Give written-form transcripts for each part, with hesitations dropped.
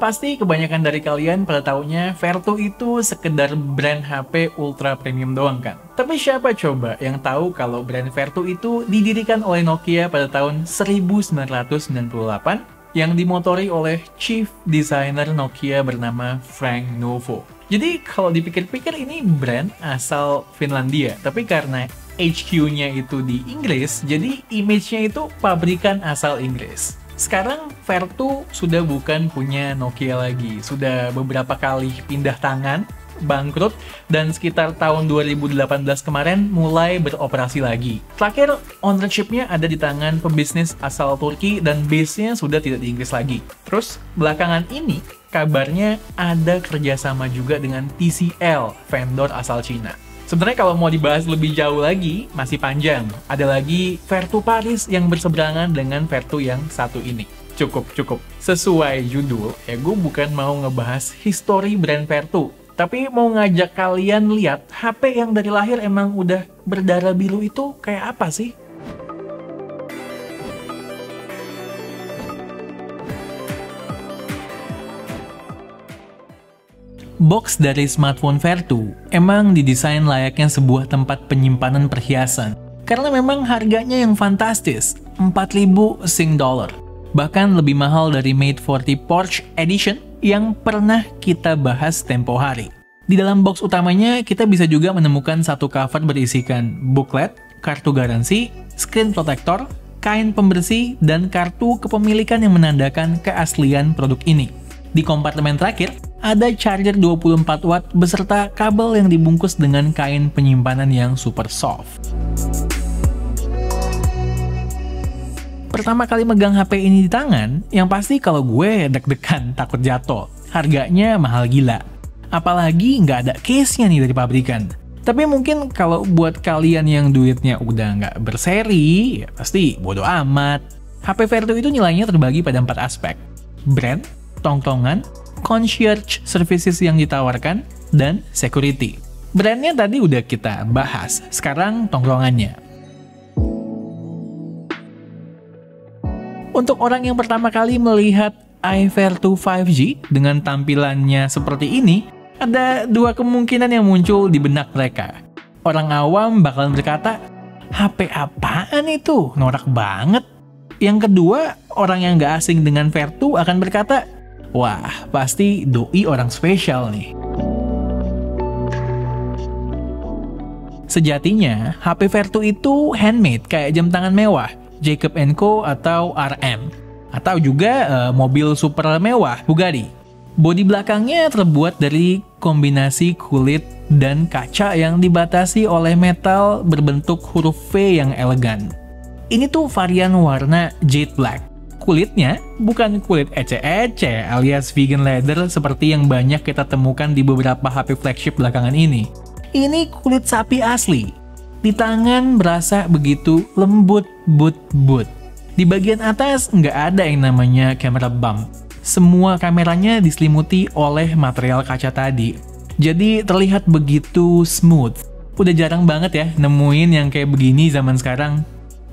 Pasti kebanyakan dari kalian pada taunya Vertu itu sekedar brand HP ultra premium doang kan? Tapi siapa coba yang tahu kalau brand Vertu itu didirikan oleh Nokia pada tahun 1998 yang dimotori oleh Chief Designer Nokia bernama Frank Novo. Jadi kalau dipikir-pikir ini brand asal Finlandia, tapi karena HQ-nya itu di Inggris, jadi image-nya itu pabrikan asal Inggris. Sekarang Vertu sudah bukan punya Nokia lagi, sudah beberapa kali pindah tangan, bangkrut, dan sekitar tahun 2018 kemarin mulai beroperasi lagi. Terakhir, ownership-nya ada di tangan pebisnis asal Turki dan base-nya sudah tidak di Inggris lagi. Terus, belakangan ini, kabarnya ada kerjasama juga dengan TCL, vendor asal Cina. Sebenarnya kalau mau dibahas lebih jauh lagi, masih panjang. Ada lagi Vertu Paris yang berseberangan dengan Vertu yang satu ini. Cukup. Sesuai judul, ya gue bukan mau ngebahas histori brand Vertu, tapi mau ngajak kalian lihat HP yang dari lahir emang udah berdarah biru itu kayak apa sih? Box dari smartphone Vertu emang didesain layaknya sebuah tempat penyimpanan perhiasan. Karena memang harganya yang fantastis, 4.000 Sing dollar. Bahkan lebih mahal dari Mate 40 Porsche Edition yang pernah kita bahas tempo hari. Di dalam box utamanya, kita bisa juga menemukan satu cover berisikan booklet, kartu garansi, screen protector, kain pembersih, dan kartu kepemilikan yang menandakan keaslian produk ini. Di kompartemen terakhir, ada charger 24 watt beserta kabel yang dibungkus dengan kain penyimpanan yang super soft. Pertama kali megang HP ini di tangan, yang pasti kalau gue deg-degan takut jatuh. Harganya mahal gila. Apalagi nggak ada case-nya nih dari pabrikan. Tapi mungkin kalau buat kalian yang duitnya udah nggak berseri, ya pasti bodo amat. HP Vertu itu nilainya terbagi pada 4 aspek. Brand, tongtongan, concierge services yang ditawarkan, dan security. Brandnya tadi udah kita bahas, sekarang tongkrongannya. Untuk orang yang pertama kali melihat iVertu 5G dengan tampilannya seperti ini, ada dua kemungkinan yang muncul di benak mereka. Orang awam bakalan berkata, HP apaan itu? Norak banget. Yang kedua, orang yang nggak asing dengan Vertu akan berkata, wah, pasti doi orang spesial nih. Sejatinya, HP Vertu itu handmade kayak jam tangan mewah, Jacob & Co atau RM. Atau juga mobil super mewah, Bugatti. Bodi belakangnya terbuat dari kombinasi kulit dan kaca yang dibatasi oleh metal berbentuk huruf V yang elegan. Ini tuh varian warna Jade Black. Kulitnya bukan kulit ece-ece alias vegan leather seperti yang banyak kita temukan di beberapa HP flagship belakangan ini. Ini kulit sapi asli. Di tangan berasa begitu lembut, but. Di bagian atas nggak ada yang namanya camera bump. Semua kameranya diselimuti oleh material kaca tadi. Jadi terlihat begitu smooth. Udah jarang banget ya nemuin yang kayak begini zaman sekarang.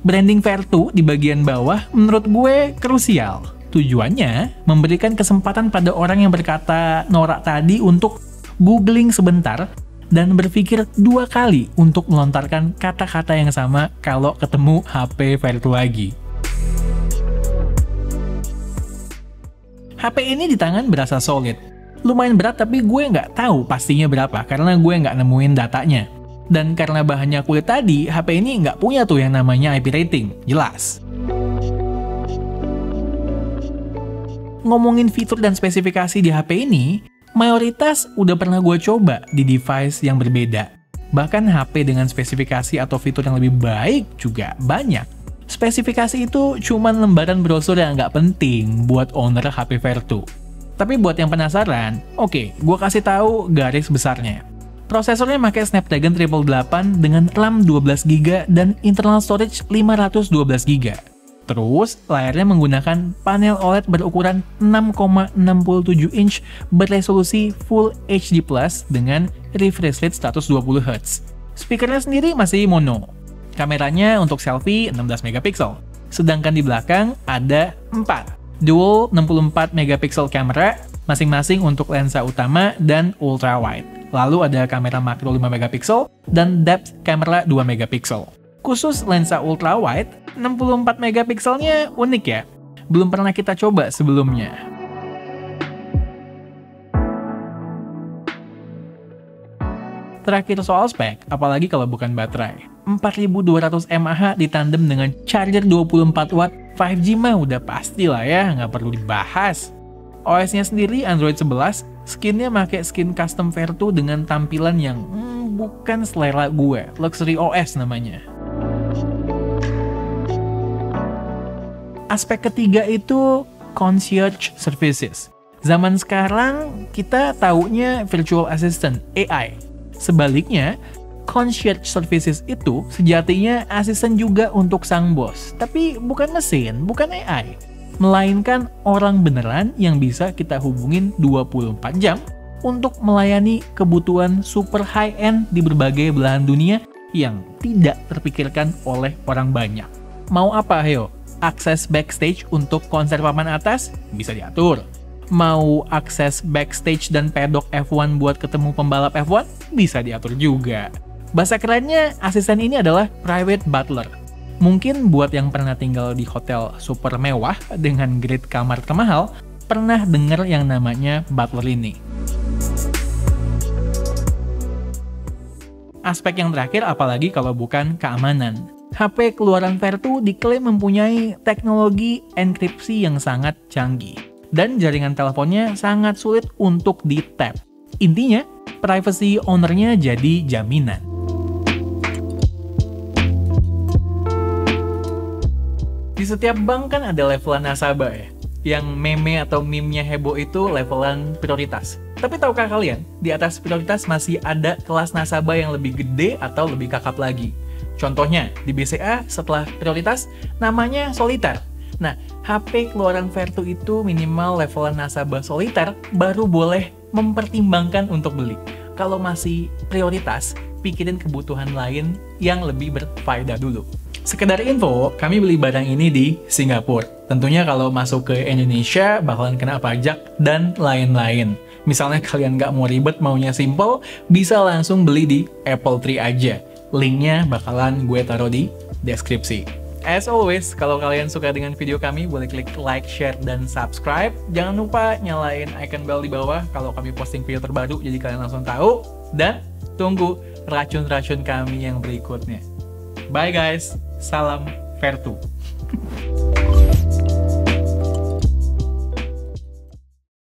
Branding Vertu di bagian bawah menurut gue krusial. Tujuannya memberikan kesempatan pada orang yang berkata norak tadi untuk googling sebentar dan berpikir 2 kali untuk melontarkan kata-kata yang sama kalau ketemu HP Vertu lagi. HP ini di tangan berasa solid. Lumayan berat tapi gue nggak tahu pastinya berapa karena gue nggak nemuin datanya. Dan karena bahannya kulit tadi, HP ini nggak punya tuh yang namanya IP rating, jelas. Ngomongin fitur dan spesifikasi di HP ini, mayoritas udah pernah gue coba di device yang berbeda. Bahkan HP dengan spesifikasi atau fitur yang lebih baik juga banyak. Spesifikasi itu cuman lembaran brosur yang nggak penting buat owner HP Vertu. Tapi buat yang penasaran, oke, gue kasih tahu garis besarnya. Prosesornya pakai Snapdragon 888 dengan RAM 12GB dan internal storage 512GB. Terus, layarnya menggunakan panel OLED berukuran 6,67 inch beresolusi Full HD Plus dengan refresh rate 120Hz. Speakernya sendiri masih mono. Kameranya untuk selfie 16 MP. Sedangkan di belakang ada 4 dual 64 MP kamera, masing-masing untuk lensa utama dan ultra wide. Lalu ada kamera makro 5 megapiksel dan depth kamera 2 megapiksel. Khusus lensa ultra wide, 64 megapikselnya unik ya. Belum pernah kita coba sebelumnya. Terakhir soal spek, apalagi kalau bukan baterai. 4200 mAh ditandem dengan charger 24 watt, 5G mah udah pasti lah ya, nggak perlu dibahas. OS-nya sendiri Android 11, skinnya pakai skin custom Vertu dengan tampilan yang bukan selera gue, Luxury OS namanya. Aspek ketiga itu concierge services. Zaman sekarang kita taunya virtual assistant, AI. Sebaliknya, concierge services itu sejatinya asisten juga untuk sang bos. Tapi bukan mesin, bukan AI. Melainkan orang beneran yang bisa kita hubungin 24 jam untuk melayani kebutuhan super high-end di berbagai belahan dunia yang tidak terpikirkan oleh orang banyak. Mau apa, ayo? Akses backstage untuk konser papan atas? Bisa diatur. Mau akses backstage dan pedok F1 buat ketemu pembalap F1? Bisa diatur juga. Bahasa kerennya, asisten ini adalah private butler. Mungkin buat yang pernah tinggal di hotel super mewah dengan grade kamar termahal, pernah dengar yang namanya butler ini. Aspek yang terakhir apalagi kalau bukan keamanan. HP keluaran Vertu diklaim mempunyai teknologi enkripsi yang sangat canggih. Dan jaringan teleponnya sangat sulit untuk di-tap. Intinya, privacy owner-nya jadi jaminan. Di setiap bank kan ada levelan nasabah ya. Yang meme atau meme-nya heboh itu levelan prioritas. Tapi tahukah kalian, di atas prioritas masih ada kelas nasabah yang lebih gede atau lebih kakap lagi. Contohnya, di BCA setelah prioritas, namanya soliter. Nah, HP keluaran Vertu itu minimal levelan nasabah soliter baru boleh mempertimbangkan untuk beli. Kalau masih prioritas, pikirin kebutuhan lain yang lebih berfaedah dulu. Sekedar info, kami beli barang ini di Singapura. Tentunya kalau masuk ke Indonesia bakalan kena pajak dan lain-lain. Misalnya kalian nggak mau ribet, maunya simple, bisa langsung beli di Apple Tree aja. Linknya bakalan gue taruh di deskripsi. As always, kalau kalian suka dengan video kami, boleh klik like, share, dan subscribe. Jangan lupa nyalain icon bell di bawah kalau kami posting video terbaru, jadi kalian langsung tahu. Dan tunggu racun-racun kami yang berikutnya. Bye guys, salam Vertu.